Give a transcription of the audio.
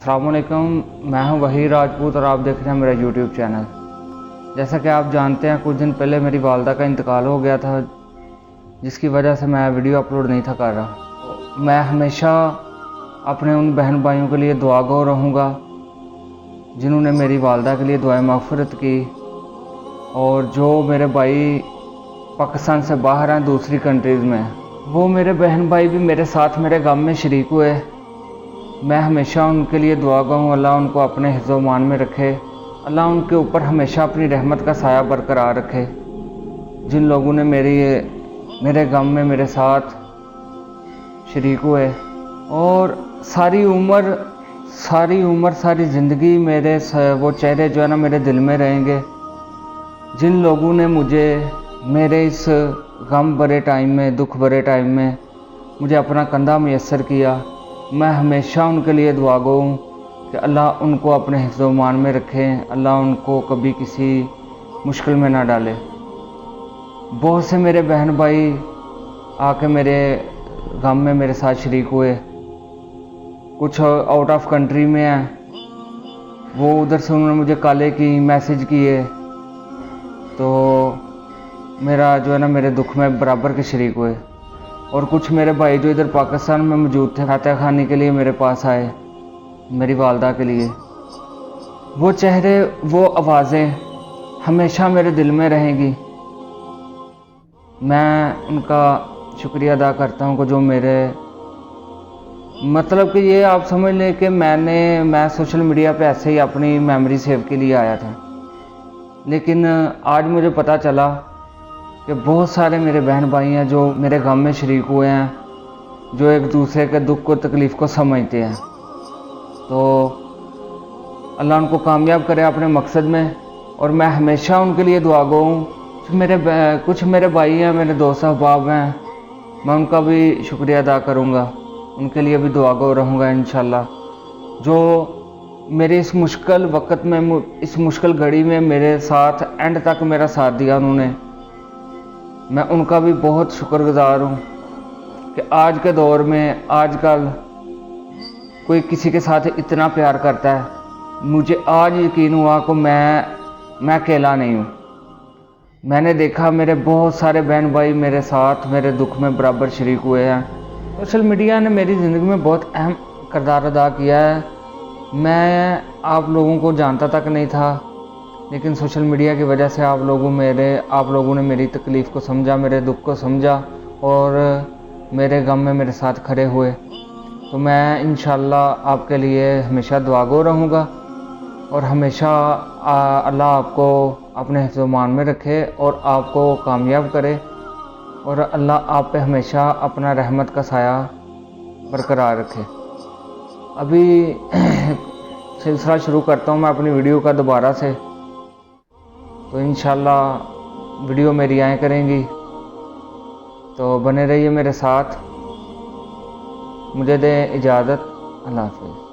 अस्सलाम वालेकुम, मैं हूं वहीद राजपूत और आप देख रहे हैं मेरा यूट्यूब चैनल। जैसा कि आप जानते हैं, कुछ दिन पहले मेरी वालदा का इंतकाल हो गया था, जिसकी वजह से मैं वीडियो अपलोड नहीं था कर रहा। मैं हमेशा अपने उन बहन भाइयों के लिए दुआगो रहूँगा जिन्होंने मेरी वालदा के लिए दुआए मग़फ़िरत की, और जो मेरे भाई पाकिस्तान से बाहर हैं, दूसरी कंट्रीज़ में, वो मेरे बहन भाई भी मेरे साथ मेरे गम में शरीक हुए। मैं हमेशा उनके लिए दुआ गूँ, अल्लाह उनको अपने हिफ्ज़ मान में रखे, अल्लाह उनके ऊपर हमेशा अपनी रहमत का साया बरकरार रखे। जिन लोगों ने मेरे गम में मेरे साथ शरीक हुए, और सारी उम्र सारी ज़िंदगी मेरे वो चेहरे जो है ना मेरे दिल में रहेंगे। जिन लोगों ने मुझे मेरे इस गम भरे टाइम में, दुख भरे टाइम में मुझे अपना कंधा मुयस्सर किया, मैं हमेशा उनके लिए दुआ गो हूँ कि अल्लाह उनको अपने हिफ्ज़ व मान में रखें, अल्लाह उनको कभी किसी मुश्किल में ना डाले। बहुत से मेरे बहन भाई आके मेरे गम में मेरे साथ शरीक हुए। कुछ आउट ऑफ कंट्री में हैं, वो उधर से उन्होंने मुझे कॉलें की, मैसेज किए, तो मेरा जो है ना मेरे दुख में बराबर के शरीक हुए। और कुछ मेरे भाई जो इधर पाकिस्तान में मौजूद थे, खाते खाने के लिए मेरे पास आए मेरी वालदा के लिए। वो चेहरे, वो आवाज़ें हमेशा मेरे दिल में रहेंगी। मैं उनका शुक्रिया अदा करता हूँ कि जो मेरे, मतलब कि ये आप समझ लें कि मैं सोशल मीडिया पे ऐसे ही अपनी मेमोरी सेव के लिए आया था, लेकिन आज मुझे पता चला कि बहुत सारे मेरे बहन भाई हैं जो मेरे गम में शरीक हुए हैं, जो एक दूसरे के दुख को, तकलीफ़ को समझते हैं। तो अल्लाह उनको कामयाब करे अपने मकसद में, और मैं हमेशा उनके लिए दुआ गो हूँ। कुछ मेरे भाई हैं, मेरे दोस्त अहबाब हैं, मैं उनका भी शुक्रिया अदा करूँगा, उनके लिए भी दुआ गो रहूँगा इंशाल्लाह। जो मेरे इस मुश्किल वक्त में, इस मुश्किल घड़ी में मेरे साथ एंड तक मेरा साथ दिया उन्होंने, मैं उनका भी बहुत शुक्रगुज़ार हूँ कि आज के दौर में, आजकल कोई किसी के साथ इतना प्यार करता है। मुझे आज यकीन हुआ कि मैं अकेला नहीं हूँ। मैंने देखा मेरे बहुत सारे बहन भाई मेरे साथ मेरे दुख में बराबर शरीक हुए हैं। सोशल मीडिया ने मेरी ज़िंदगी में बहुत अहम किरदार अदा किया है। मैं आप लोगों को जानता तक नहीं था, लेकिन सोशल मीडिया की वजह से आप लोगों ने मेरी तकलीफ़ को समझा, मेरे दुख को समझा, और मेरे गम में मेरे साथ खड़े हुए। तो मैं इंशाल्लाह आपके लिए हमेशा दुआगो रहूँगा, और हमेशा अल्लाह आपको अपने हिफ्ज़ व मान में रखे और आपको कामयाब करे, और अल्लाह आप पे हमेशा अपना रहमत का साया बरकरार रखे। अभी सिलसिला शुरू करता हूँ मैं अपनी वीडियो का दोबारा से, तो इंशाल्लाह वीडियो मेरी आएँ करेंगी, तो बने रहिए मेरे साथ। मुझे दें इजाज़त, अल्लाह हाफ़िज़।